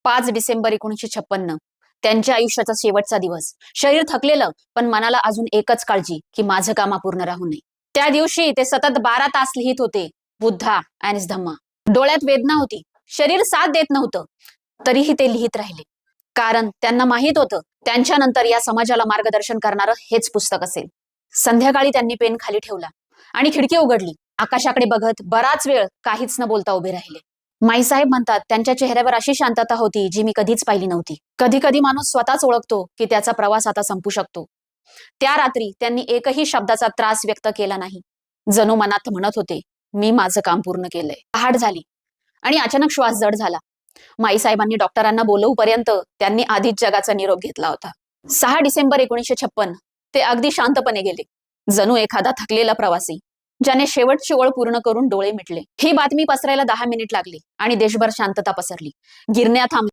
5 डिसेंबर 1956 त्यांच्या आयुष्याचा शेवटचा दिवस. शरीर थकलेलं, पण मनाला अजून एकच काळजी की माझं काम अपूर्ण राहू नये. त्या दिवशी ते सतत 12 तास लिहित होते, बुद्धा अँड धम्मा. डोळ्यात वेदना होती, शरीर साथ देत नव्हतं, तरीही ते लिहित राहिले. कारण त्यांना माहित होतं, त्यांच्यानंतर या समाजाला मार्गदर्शन करणारं हेच पुस्तक असेल. संध्याकाळी त्यांनी पेन खाली ठेवला आणि खिडकी उघडली. आकाशाकडे बघत बराच वेळ काहीच न बोलता उभे राहिले. माईसाहेब म्हणतात, त्यांच्या चेहऱ्यावर अशी शांतता होती जी मी कधीच पाहिली नव्हती. कधी कधी माणूस स्वतःच ओळखतो की त्याचा प्रवास आता संपू शकतो. त्या रात्री त्यांनी एकही शब्दाचा त्रास व्यक्त केला नाही. जणू मनात म्हणत होते, मी माझं काम पूर्ण केलंय. पहाट झाली आणि अचानक श्वास जड झाला. माईसाहेबांनी डॉक्टरांना बोलवूपर्यंत त्यांनी आधीच जगाचा निरोप घेतला होता. 6 डिसेंबर 1956 ते अगदी शांतपणे गेले, जणू एखादा थकलेला प्रवासी ज्याने शेवटची ओळ पूर्ण करून डोळे मिटले. ही बातमी पसरायला 10 मिनिट लागली आणि देशभर शांतता पसरली. गिरण्या थांबल्या,